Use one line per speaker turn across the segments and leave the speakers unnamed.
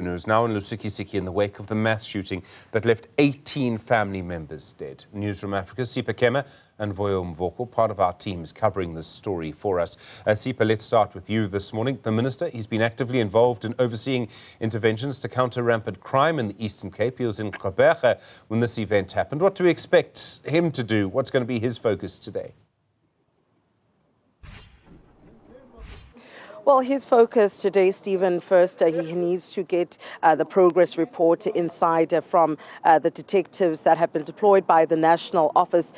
News now in Lusikisiki in the wake of the mass shooting that left 18 family members dead. Newzroom Afrika's Sipha, Kema and Vuyo Mvoko, part of our team, is covering this story for us. Sipha, let's start with you this morning. The Minister, he's been actively involved in overseeing interventions to counter rampant crime in the Eastern Cape. He was in Gqeberha when this event happened. What do we expect him to do? What's going to be his focus today?
Well, his focus today, Stephen, first he needs to get the progress report inside from the detectives that have been deployed by the National Office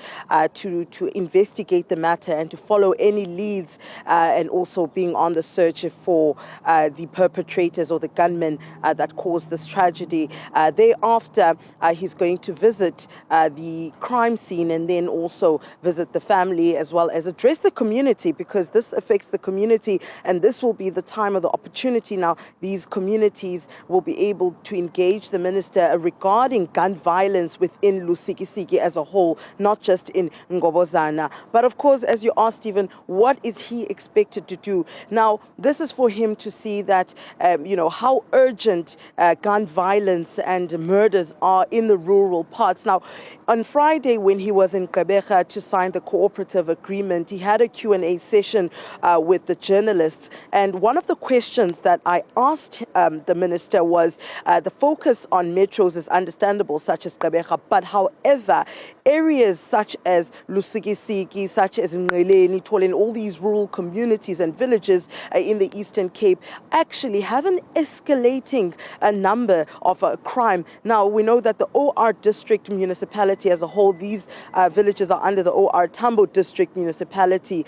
to investigate the matter and to follow any leads and also being on the search for the perpetrators or the gunmen that caused this tragedy. Thereafter, he's going to visit the crime scene and then also visit the family as well as address the community, because this affects the community, and this will be the time of the opportunity. Now, these communities will be able to engage the minister regarding gun violence within Lusikisiki as a whole, not just in Ngobozana. But of course, as you asked, Stephen, what is he expected to do? Now, this is for him to see that, how urgent gun violence and murders are in the rural parts. Now, on Friday, when he was in Gqeberha to sign the cooperative agreement, he had a Q&A session with the journalists. And one of the questions that I asked the minister was the focus on metros is understandable, such as Gqeberha, but however, areas such as Lusikisiki, such as Nqeleni, Toleni, all these rural communities and villages in the Eastern Cape actually have an escalating number of crime. Now, we know that the OR district municipality as a whole, these villages are under the OR Tambo district municipality,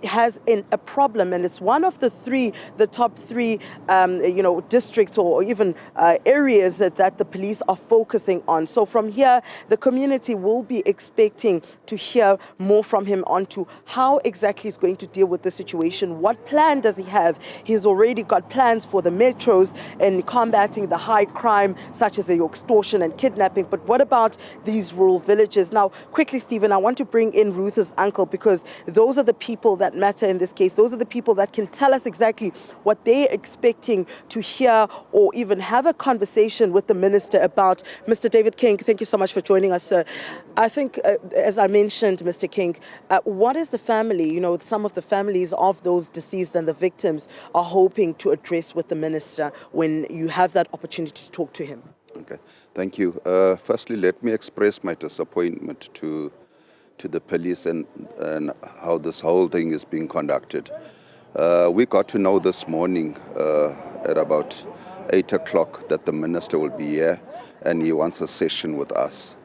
has a problem, and it's one of the top three, districts or even areas that the police are focusing on. So from here, the community will be expecting to hear more from him onto how exactly he's going to deal with the situation. What plan does he have? He's already got plans for the metros and combating the high crime, such as the extortion and kidnapping. But what about these rural villages? Now, quickly, Stephen, I want to bring in Ruth's uncle, because those are the people that matter in this case. Those are the people that can tell us exactly what they're expecting to hear or even have a conversation with the minister about. Mr. David King, thank you so much for joining us, sir. I think, as I mentioned, Mr. King, what is the family, some of the families of those deceased and the victims are hoping to address with the minister when you have that opportunity to talk to him?
Okay, thank you. Firstly, let me express my disappointment to the police and how this whole thing is being conducted. We got to know this morning at about 8 o'clock that the minister will be here and he wants a session with us.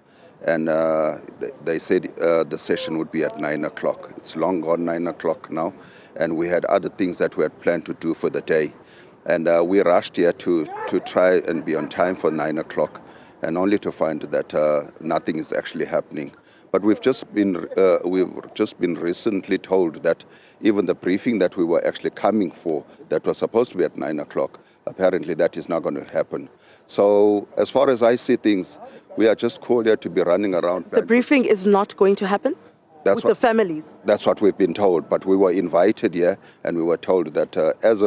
And they said the session would be at 9 o'clock. It's long gone 9 o'clock now, and we had other things that we had planned to do for the day. And we rushed here to try and be on time for 9 o'clock, and only to find that nothing is actually happening. But we've just been recently told that even the briefing that we were actually coming for, that was supposed to be at 9 o'clock, apparently that is not going to happen. So as far as I see things, we are just called here to be running around.
The briefing is not going to happen with the families? That's
what we've been told, but we were invited here and we were told that as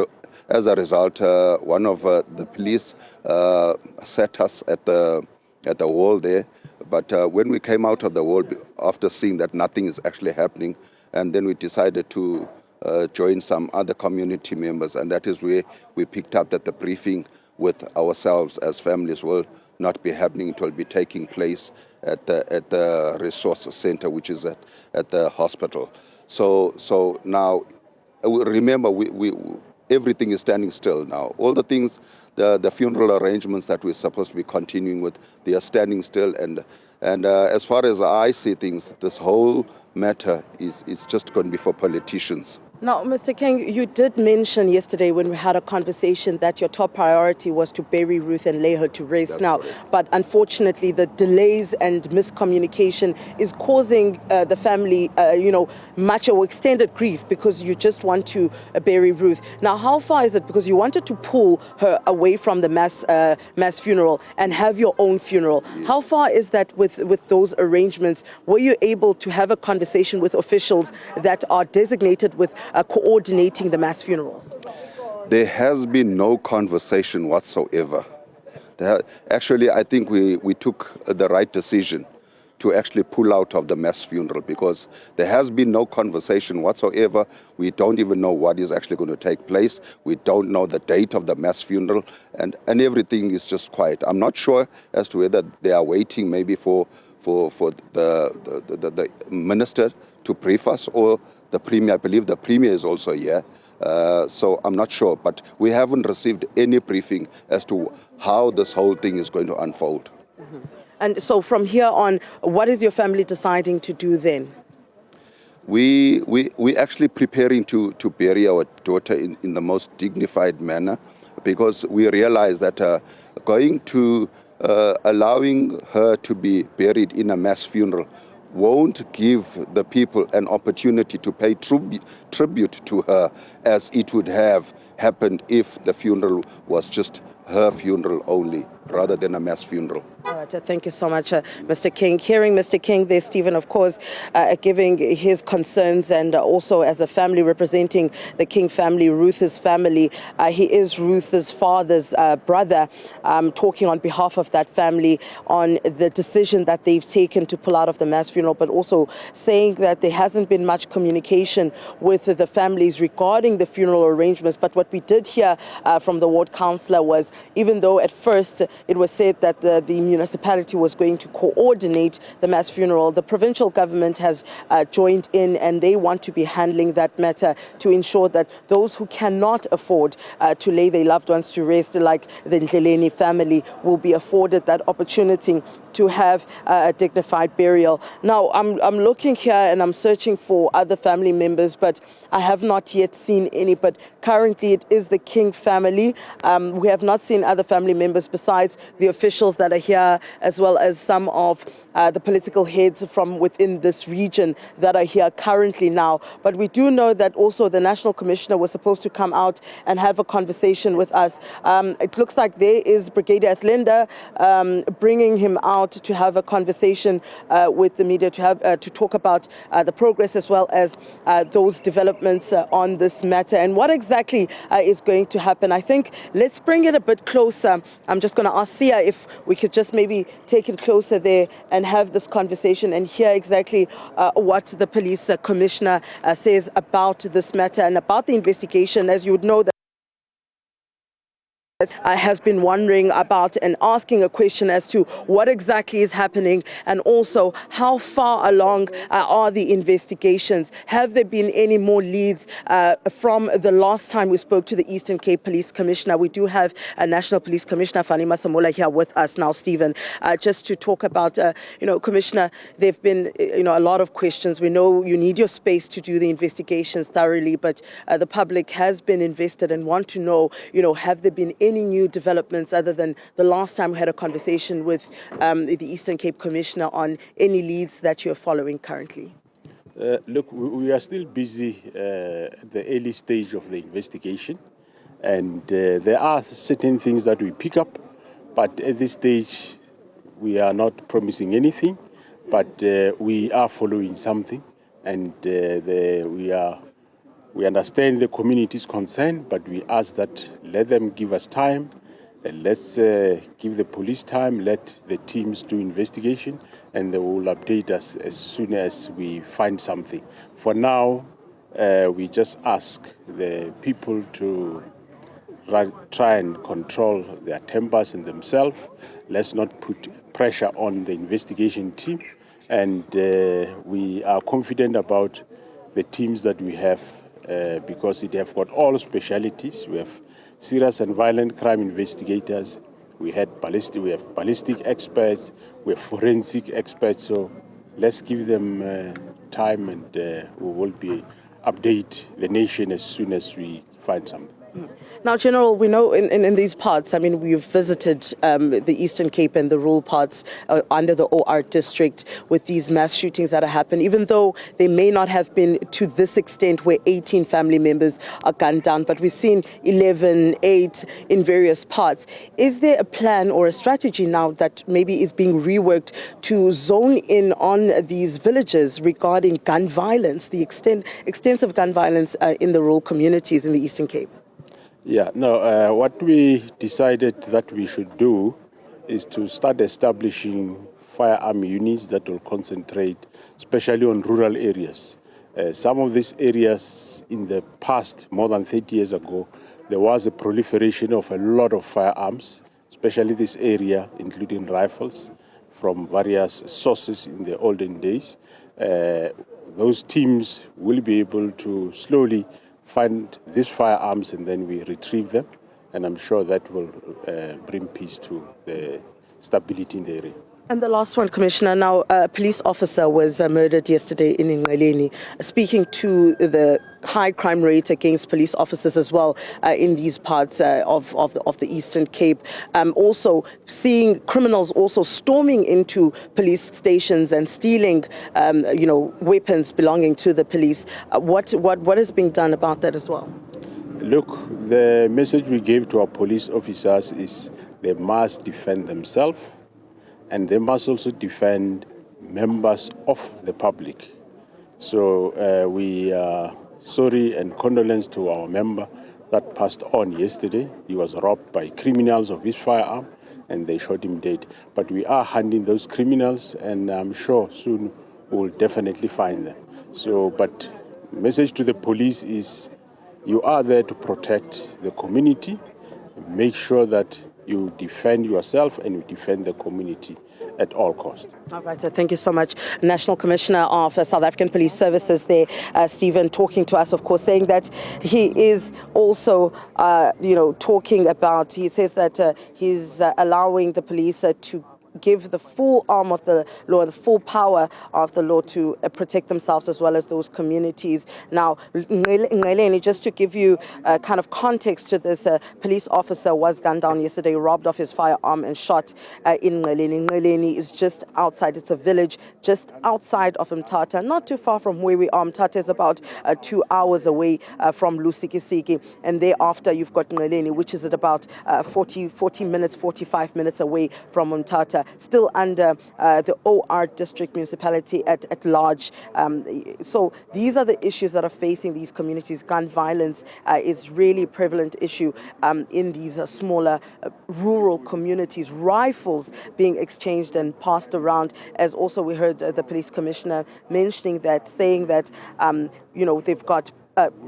a result, one of the police set us at the wall there. But when we came out of the wall, after seeing that nothing is actually happening, and then we decided to join some other community members, and that is where we picked up that the briefing with ourselves as families will not be happening. It will be taking place at the resource center, which is at the hospital. So now, remember, everything is standing still now. All the things, the funeral arrangements that we're supposed to be continuing with, they are standing still. And as far as I see things, this whole matter is just going to be for politicians.
Now, Mr. King, you did mention yesterday when we had a conversation that your top priority was to bury Ruth and lay her to rest. That's now, right. But unfortunately, the delays and miscommunication is causing the family, much or extended grief, because you just want to bury Ruth. Now, how far is it? Because you wanted to pull her away from the mass funeral and have your own funeral. Yeah. How far is that with those arrangements? Were you able to have a conversation with officials that are designated with coordinating the mass funerals?
There has been no conversation whatsoever Actually, I think we took the right decision to actually pull out of the mass funeral, because there has been no conversation whatsoever. We don't even know what is actually going to take place. We don't know the date of the mass funeral, and everything is just quiet. I'm not sure as to whether they are waiting maybe for the minister to brief us, or the premier. I believe the premier is also here. So I'm not sure, but we haven't received any briefing as to how this whole thing is going to unfold.
Mm-hmm. And so from here on, what is your family deciding to do then?
We actually preparing to bury our daughter in the most dignified manner, because we realize that going to allowing her to be buried in a mass funeral won't give the people an opportunity to pay tribute to her as it would have happened if the funeral was just her funeral only, rather than a mass funeral.
All right, thank you so much, Mr. King. Hearing Mr. King there, Stephen, of course, giving his concerns, and also as a family representing the King family, Ruth's family. He is Ruth's father's brother, talking on behalf of that family on the decision that they've taken to pull out of the mass funeral, but also saying that there hasn't been much communication with the families regarding the funeral arrangements. But what we did hear from the ward councillor was, even though at first it was said that the municipality was going to coordinate the mass funeral, the provincial government has joined in, and they want to be handling that matter to ensure that those who cannot afford to lay their loved ones to rest, like the Ndleleni family, will be afforded that opportunity to have a dignified burial. Now, I'm looking here and I'm searching for other family members, but I have not yet seen any. But currently it is the King family. We have not seen other family members besides the officials that are here, as well as some of the political heads from within this region that are here currently now. But we do know that also the National Commissioner was supposed to come out and have a conversation with us. It looks like there is Brigadier Athlenda bringing him out to have a conversation with the media, to talk about the progress as well as those developments on this matter and what exactly is going to happen. I think let's bring it a bit closer. I'm just going to ask Sia if we could just maybe take it closer there and have this conversation and hear exactly what the police commissioner says about this matter and about the investigation. As you would know, that has been wondering about and asking a question as to what exactly is happening, and also how far along are the investigations. Have there been any more leads from the last time we spoke to the Eastern Cape Police Commissioner? We do have a National Police Commissioner, Fanima Samola, here with us now, Stephen, just to talk about, Commissioner, there have been, a lot of questions. We know you need your space to do the investigations thoroughly, but the public has been invested and want to know, have there been any new developments other than the last time we had a conversation with the Eastern Cape Commissioner on any leads that you're following currently?
Look, we are still busy at the early stage of the investigation, and there are certain things that we pick up, but at this stage we are not promising anything, but we are following something, and we understand the community's concern, but we ask that let them give us time, and let's give the police time, let the teams do investigation, and they will update us as soon as we find something. For now, we just ask the people to try and control their tempers and themselves. Let's not put pressure on the investigation team, and we are confident about the teams that we have, because they have got all specialities. We have serious and violent crime investigators. We have ballistic experts. We have forensic experts. So let's give them time, and we will update the nation as soon as we find something.
Now, General, we know in these parts, we've visited the Eastern Cape and the rural parts under the OR district with these mass shootings that have happened, even though they may not have been to this extent where 18 family members are gunned down, but we've seen 11, 8 in various parts. Is there a plan or a strategy now that maybe is being reworked to zone in on these villages regarding gun violence, the extensive gun violence in the rural communities in the Eastern Cape?
What we decided that we should do is to start establishing firearm units that will concentrate, especially on rural areas. Some of these areas in the past, more than 30 years ago, there was a proliferation of a lot of firearms, especially this area, including rifles, from various sources in the olden days. Those teams will be able to slowly find these firearms and then we retrieve them. And I'm sure that will bring peace to the stability in the area.
And the last one, Commissioner, now a police officer was murdered yesterday in Ngaleni, speaking to the high crime rate against police officers as well in these parts of the Eastern Cape. Also seeing criminals also storming into police stations and stealing, weapons belonging to the police. What is being done about that as well?
Look, the message we gave to our police officers is they must defend themselves and they must also defend members of the public. So we are sorry and condolence to our member that passed on yesterday. He was robbed by criminals of his firearm and they shot him dead. But we are hunting those criminals and I'm sure soon we'll definitely find them. But message to the police is you are there to protect the community. Make sure that you defend yourself and you defend the community at all costs.
All right, thank you so much. National Commissioner of South African Police Services there, Stephen, talking to us, of course, saying that he is also, talking about, he says that he's allowing the police to give the full arm of the law, the full power of the law to protect themselves as well as those communities. Now, Ngaleni, just to give you kind of context to this, police officer was gunned down yesterday, robbed of his firearm and shot in Ngaleni. Ngaleni is just outside, it's a village just outside of Mthatha, not too far from where we are. Mthatha is about 2 hours away from Lusikisiki, and thereafter you've got Ngaleni, which is at about 45 minutes away from Mthatha. Still under the OR district municipality at large. So these are the issues that are facing these communities. Gun violence is really a prevalent issue in these smaller rural communities. Rifles being exchanged and passed around, as also we heard the police commissioner mentioning that, saying that, they've got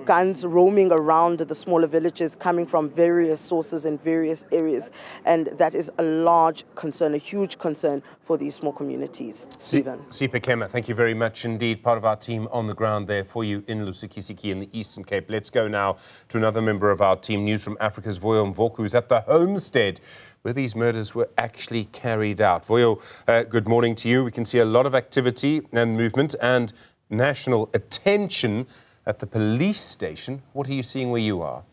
guns roaming around the smaller villages coming from various sources in various areas. And that is a large concern, a huge concern for these small communities. Stephen.
Sipha, Kema, thank you very much indeed. Part of our team on the ground there for you in Lusikisiki in the Eastern Cape. Let's go now to another member of our team, Newzroom Afrika's Vuyo Mvoko, who's at the homestead where these murders were actually carried out. Vuyo, good morning to you. We can see a lot of activity and movement and national attention at the police station. What are you seeing where you are?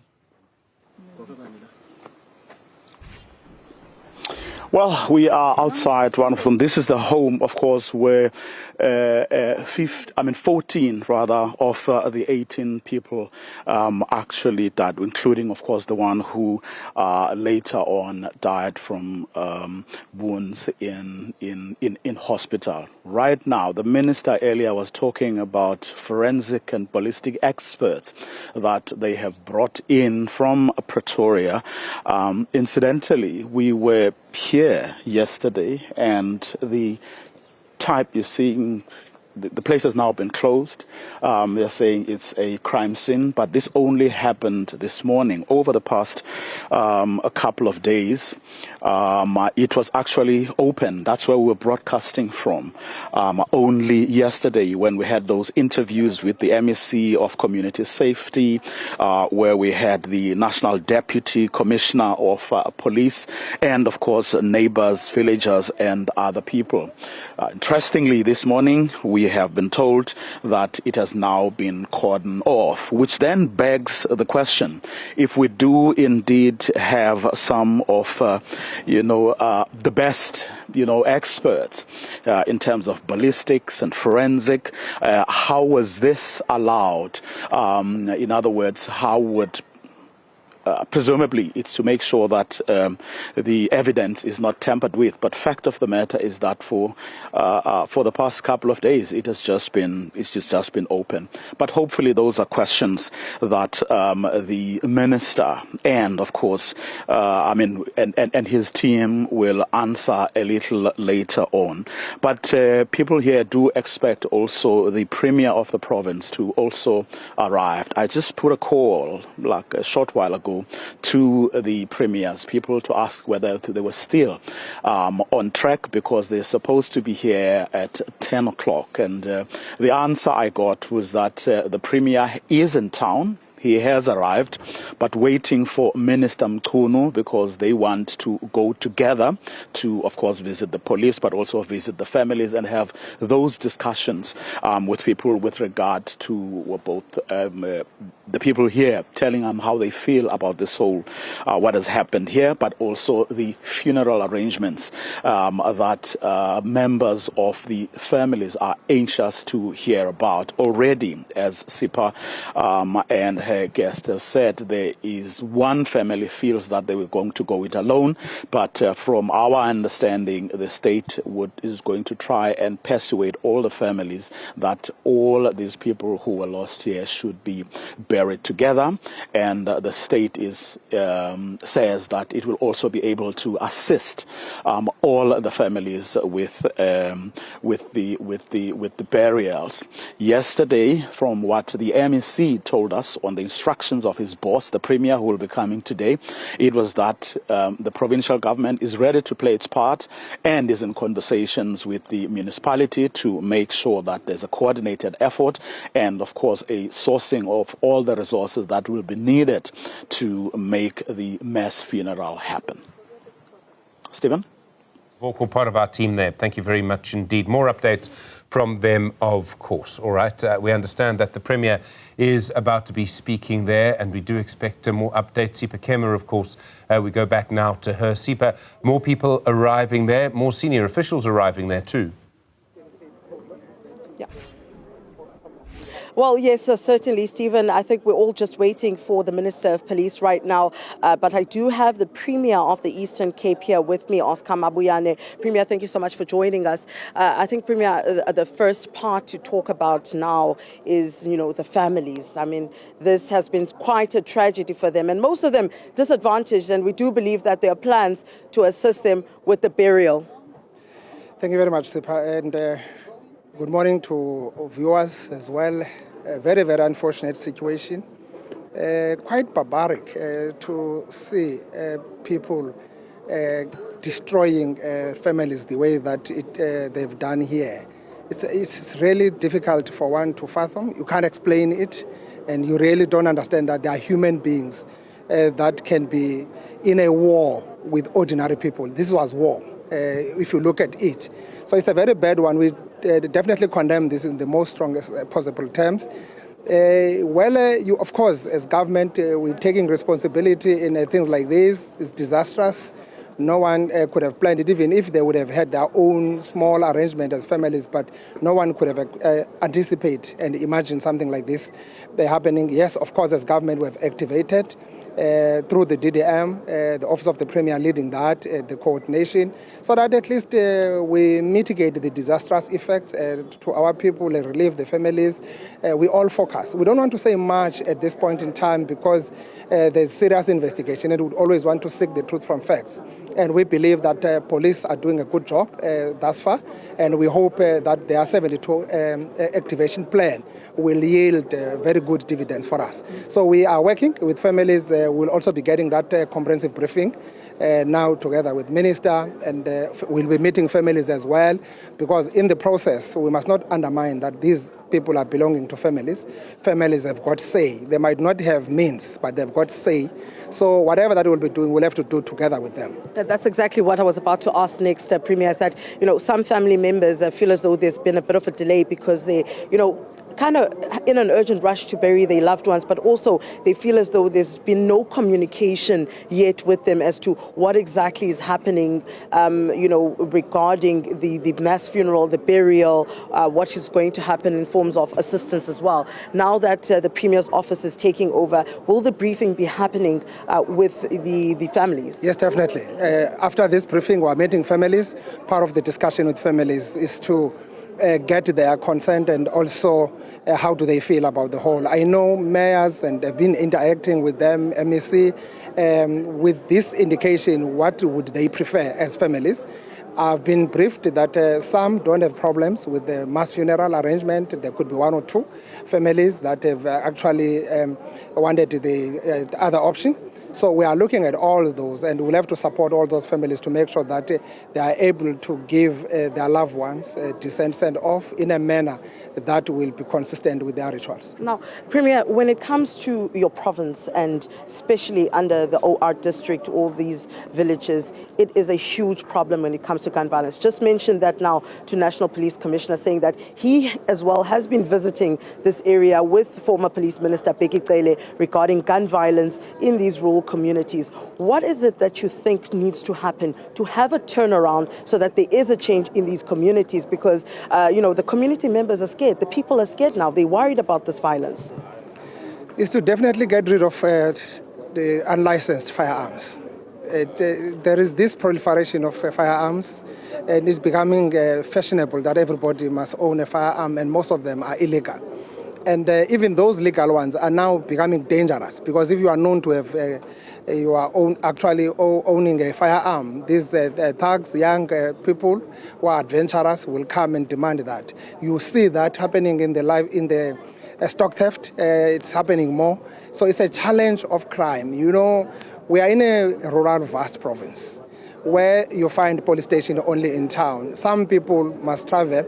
Well, we are outside one of them. This is the home, of course, where 14 rather of the 18 people actually died, including, of course, the one who later on died from wounds in hospital. Right now, the minister earlier was talking about forensic and ballistic experts that they have brought in from Pretoria. Incidentally, we were here yesterday, and the type you're seeing, the place has now been closed. They're saying it's a crime scene, but this only happened this morning. Over the past a couple of days, it was actually open. That's where we were broadcasting from. Only yesterday, when we had those interviews with the MEC of Community Safety, where we had the National Deputy Commissioner of Police, and of course neighbors, villagers, and other people. Interestingly, this morning we have been told that it has now been cordoned off, which then begs the question: if we do indeed have some of the best experts in terms of ballistics and forensic, how was this allowed? In other words, how would presumably it's to make sure that the evidence is not tampered with. But fact of the matter is that for the past couple of days, it's just been open. But hopefully those are questions that the minister and, of course, and his team will answer a little later on. But people here do expect also the Premier of the province to also arrive. I just put a call like a short while ago to the Premier's people to ask whether they were still on track, because they're supposed to be here at 10 o'clock. And the answer I got was that the Premier is in town. He has arrived, but waiting for Minister Mchunu, because they want to go together to, of course, visit the police, but also visit the families and have those discussions with people with regard to both the people here telling them how they feel about this whole, what has happened here, but also the funeral arrangements that members of the families are anxious to hear about. Already, as Sipha and her guest have said, there is one family feels that they were going to go it alone, but from our understanding, the state is going to try and persuade all the families that all these people who were lost here should be buried together, and the state says that it will also be able to assist all the families with the burials. Yesterday, from what the MEC told us on the instructions of his boss, the Premier, who will be coming today, it was that the provincial government is ready to play its part and is in conversations with the municipality to make sure that there's a coordinated effort and, of course, a sourcing of all the resources that will be needed to make the mass funeral happen. Stephen?
Mvoko, part of our team there. Thank you very much indeed. More updates from them, of course. All right. We understand that the Premier is about to be speaking there, and we do expect more updates. Sipha Kema, of course, we go back now to her. Sipha, more people arriving there, more senior officials arriving there too.
Yeah. Well, yes, certainly, Stephen. I think we're all just waiting for the Minister of Police right now. But I do have the Premier of the Eastern Cape here with me, Oscar Mabuyane. Premier, thank you so much for joining us. I think, Premier, the first part to talk about now is, the families. I mean, this has been quite a tragedy for them, and most of them disadvantaged, and we do believe that there are plans to assist them with the burial.
Thank you very much, Sipha, and good morning to viewers as well. A very, very unfortunate situation. Quite barbaric to see people destroying families the way that they've done here. It's really difficult for one to fathom. You can't explain it, and you really don't understand that there are human beings that can be in a war with ordinary people. This was war, if you look at it. So it's a very bad one. We definitely condemn this in the most strongest possible terms. You, of course, as government, we're taking responsibility in things like this. It's disastrous. No one could have planned it, even if they would have had their own small arrangement as families, but no one could have anticipated and imagined something like this happening. Yes, of course, as government, we have activated through the DDM, the Office of the Premier leading that, the coordination, so that at least we mitigate the disastrous effects to our people and relieve the families. We all focus. We don't want to say much at this point in time because there's serious investigation and we always want to seek the truth from facts. And we believe that police are doing a good job thus far, and we hope that their 72 activation plan will yield very good dividends for us. So we are working with families. We'll also be getting that comprehensive briefing now together with Minister, and we'll be meeting families as well, because in the process we must not undermine that these people are belonging to families. Families have got say. They might not have means, but they've got say. So whatever that we'll be doing, we'll have to do together with them.
That's exactly what I was about to ask next, Premier, is that, some family members feel as though there's been a bit of a delay because they, kind of in an urgent rush to bury their loved ones, but also they feel as though there's been no communication yet with them as to what exactly is happening, regarding the mass funeral, the burial, what is going to happen in forms of assistance as well. Now that the Premier's office is taking over, will the briefing be happening with the families?
Yes, definitely. After this briefing, we're meeting families. Part of the discussion with families is to get their consent and also how do they feel about the whole. I know mayors and have been interacting with them, MEC, with this indication, what would they prefer as families. I've been briefed that some don't have problems with the mass funeral arrangement. There could be one or two families that have actually wanted the other option. So we are looking at all of those, and we'll have to support all those families to make sure that they are able to give their loved ones a decent send-off in a manner that will be consistent with their rituals.
Now, Premier, when it comes to your province, and especially under the OR district, all these villages, it is a huge problem when it comes to gun violence. Just mentioned that now to National Police Commissioner, saying that he as well has been visiting this area with former Police Minister Bheki Cele regarding gun violence in these rural communities. What is it that you think needs to happen to have a turnaround so that there is a change in these communities? Because, the community members are scared. The people are scared now. They're worried about this violence.
Is to definitely get rid of the unlicensed firearms. There is this proliferation of firearms, and it's becoming fashionable that everybody must own a firearm, and most of them are illegal. And even those legal ones are now becoming dangerous, because if you are known to have actually owning a firearm, these thugs, young people who are adventurous will come and demand that. You see that happening in the stock theft. It's happening more. So it's a challenge of crime. We are in a rural, vast province where you find police station only in town. Some people must travel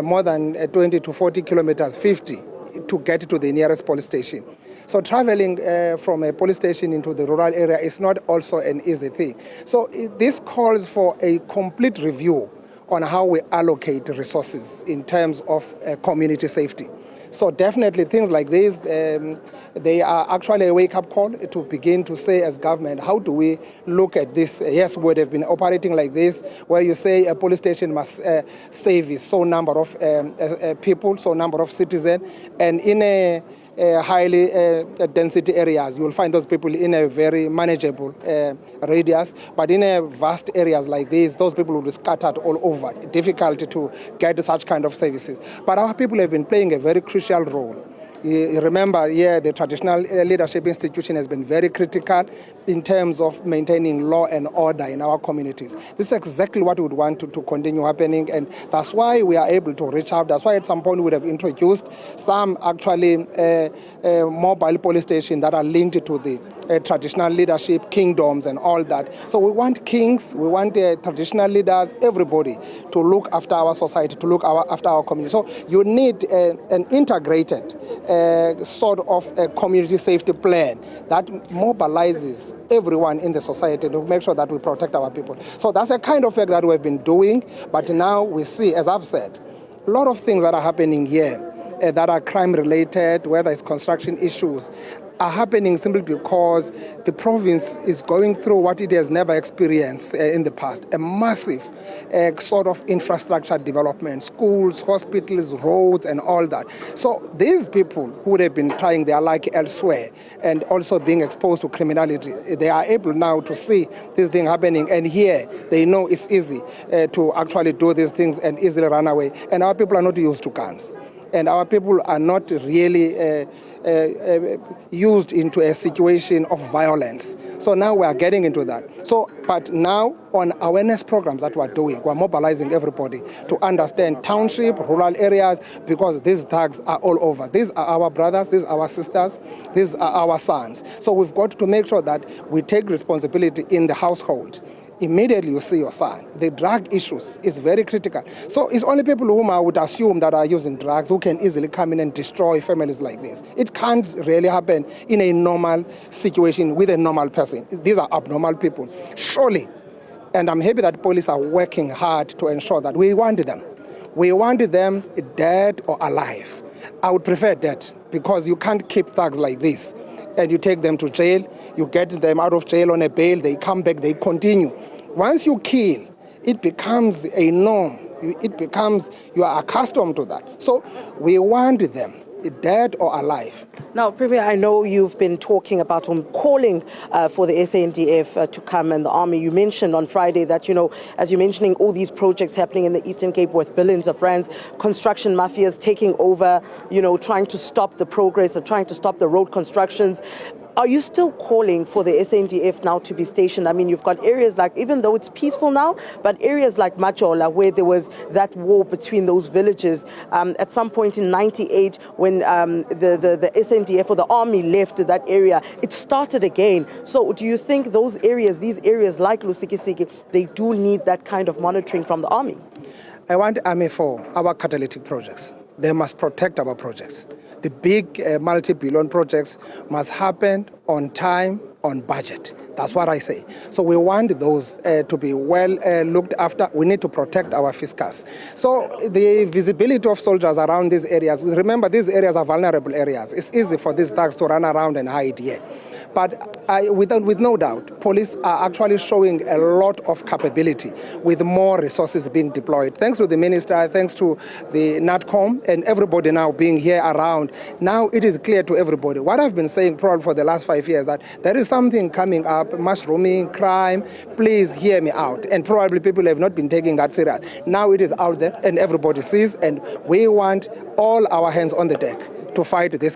more than 20 to 40 kilometers, 50, to get to the nearest police station. So traveling from a police station into the rural area is not also an easy thing. So this calls for a complete review on how we allocate resources in terms of community safety. So definitely things like this, they are actually a wake-up call to begin to say as government, how do we look at this? Yes, we would have been operating like this, where you say a police station must save so number of people, so number of citizens, and in a highly density areas, you will find those people in a very manageable radius. But in a vast areas like this, those people will be scattered all over. Difficult to get such kind of services. But our people have been playing a very crucial role. You remember, the traditional leadership institution has been very critical in terms of maintaining law and order in our communities. This is exactly what we would want to continue happening, and that's why we are able to reach out. That's why at some point we would have introduced some actually mobile police stations that are linked to the traditional leadership, kingdoms and all that. So we want kings, we want traditional leaders, everybody to look after our society, to look after our community. So you need an integrated sort of a community safety plan that mobilizes everyone in the society to make sure that we protect our people. So that's a kind of work that we've been doing, but now we see, as I've said, a lot of things that are happening here that are crime-related, whether it's construction issues, are happening simply because the province is going through what it has never experienced in the past, a massive sort of infrastructure development, schools, hospitals, roads, and all that. So these people who would have been trying their luck elsewhere and also being exposed to criminality, they are able now to see this thing happening, and here they know it's easy to actually do these things and easily run away. And our people are not used to guns, and our people are not really used into a situation of violence. So now we are getting into that. So, but now on awareness programs that we're doing, we're mobilizing everybody to understand township, rural areas, because these thugs are all over. These are our brothers, these are our sisters, these are our sons. So we've got to make sure that we take responsibility in the household. Immediately you see your son. The drug issues is very critical. So it's only people whom I would assume that are using drugs who can easily come in and destroy families like this. It can't really happen in a normal situation with a normal person. These are abnormal people, surely. And I'm happy that police are working hard to ensure that we want them. We want them dead or alive. I would prefer that, because you can't keep thugs like this and you take them to jail, you get them out of jail on a bail, they come back, they continue. Once you kill, it becomes a norm. It becomes, you are accustomed to that. So we want them, dead or alive.
Now, Premier, I know you've been talking about calling for the SANDF to come and the army. You mentioned on Friday that, as you're mentioning all these projects happening in the Eastern Cape with billions of rands, construction mafias taking over, trying to stop the progress or trying to stop the road constructions. Are you still calling for the SANDF now to be stationed? I mean, you've got areas like, even though it's peaceful now, but areas like Majola, where there was that war between those villages at some point in '98, when the SANDF or the army left that area, it started again. So do you think these areas like Lusikisiki, they do need that kind of monitoring from the army?
I want the army for our catalytic projects. They must protect our projects. The big multi-billion projects must happen on time, on budget. That's what I say. So we want those to be well looked after. We need to protect our fiscus. So the visibility of soldiers around these areas, remember these areas are vulnerable areas. It's easy for these thugs to run around and hide here. But with no doubt, police are actually showing a lot of capability with more resources being deployed. Thanks to the minister, thanks to the NATCOM and everybody now being here around. Now it is clear to everybody. What I've been saying probably for the last 5 years, that there is something coming up, mushrooming, crime. Please hear me out. And probably people have not been taking that serious. Now it is out there and everybody sees, and we want all our hands on the deck to fight this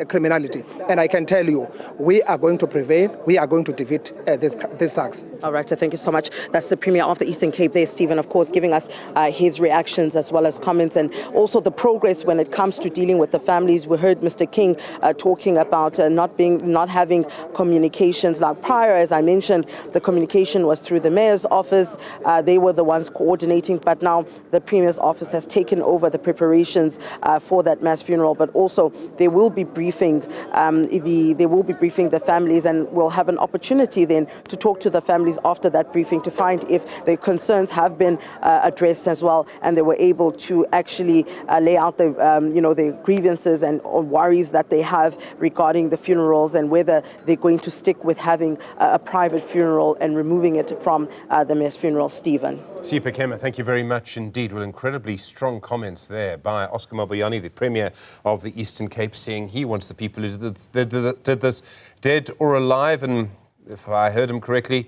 criminality. And I can tell you, we are going to prevail. We are going to defeat these thugs.
All right, so thank you so much. That's the Premier of the Eastern Cape there, Stephen, of course, giving us his reactions as well as comments, and also the progress when it comes to dealing with the families. We heard Mr. King talking about not having communications. Like prior, as I mentioned, the communication was through the Mayor's office. They were the ones coordinating, but now the Premier's office has taken over the preparations for that mass funeral. But also they will be briefing the families, and we'll have an opportunity then to talk to the families after that briefing to find if their concerns have been addressed as well, and they were able to actually lay out the grievances and worries that they have regarding the funerals, and whether they're going to stick with having a private funeral and removing it from the mass funeral. Stephen.
Sipha, Kema, thank you very much indeed. Well, incredibly strong comments there by Oscar Mabuyane, the Premier of the Eastern Cape, saying he wants the people who did this dead or alive, and if I heard him correctly,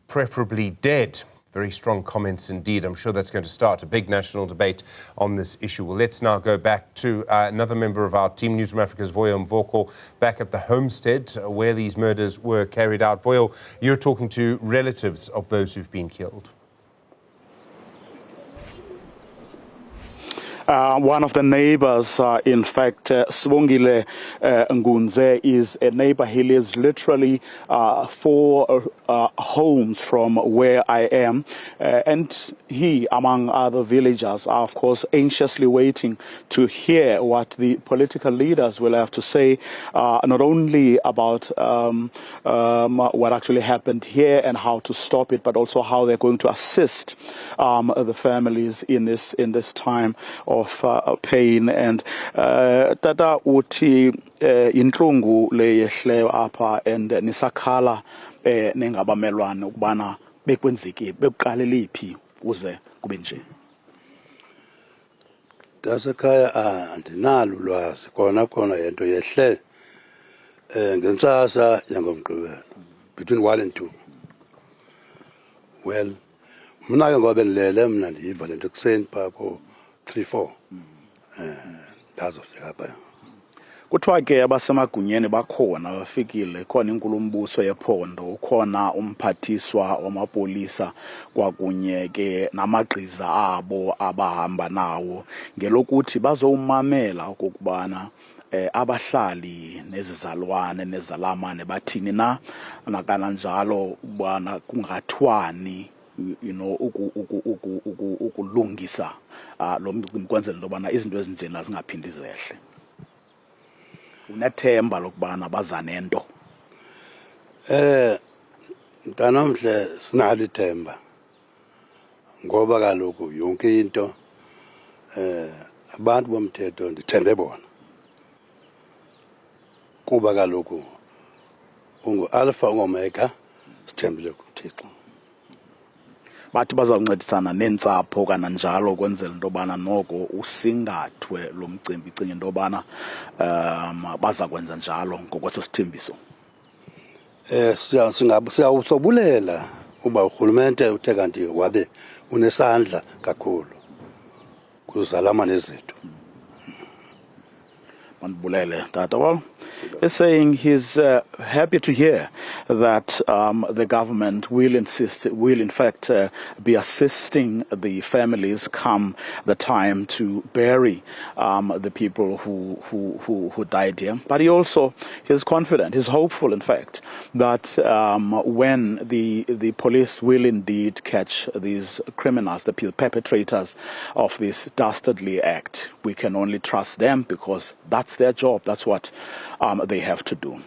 preferably dead. Very strong comments indeed. I'm sure that's going to start a big national debate on this issue. Well, let's now go back to another member of our team, Newzroom Afrika's Vuyo Mvoko, back at the homestead where these murders were carried out. Vuyo, you're talking to relatives of those who've been killed.
One of the neighbors, in fact, Swongile Ngunze, is a neighbor. He lives literally 4 homes from where I am. And he, among other villagers, are, of course, anxiously waiting to hear what the political leaders will have to say, not only about what actually happened here and how to stop it, but also how they're going to assist the families in this time of pain. And tata uthi inhlungu leyehleyo apha and nisakhala nengabamelwane ukubana bekwenzeke bekuqalela iphi uze kube nje.
Tasekhaya andinalo ulwazi khona yento yehle ngentsasa yangomgqibelo between 1 and 2. Well, mna ke ngoba ndilele mna ndiyiva lento kuseni pha ko 3-4 ndazofika pha.
Kuthiwa ke abasemagunyeni bakhona bafikile, khona inkulumbuso yephondo, ukhona umphathiswa wamapolisa kwakunye ke namagqiza abo abahamba nawo ngelokuthi bazowumamela ukubana abahlali nezizalwane nezalamane bathini na nakananjalo ubana kungathwani ukulungisa lo mcimbi kwenzela into yobana izinto ezinjena zingaphindi zehle. Unethemba lokubana baza nento?
Mntanomhle sinalo ithemba ngoba kaloku yonke into abantu bomthetho ndithembe bona kuba kaloku ungu-alpha ungomega sithembile kuThixo.
Bathi bazawuncedisana neentsapho kananjalo ukwenzela into yobana noko usingathwe lo mcimbi. Icinga into yobana baza kwenza njalo ngokweso sithembiso.
Siyawusobulela uba urhulumente uthe kanti wabe unesandla kakhulu kuzalamane zethu.
Well, he's saying he's happy to hear that the government will in fact be assisting the families come the time to bury the people who died here. But he also is confident, he's hopeful in fact, that when the police will indeed catch these criminals, the perpetrators of this dastardly act, we can only trust them because that's their job. That's what they have to do.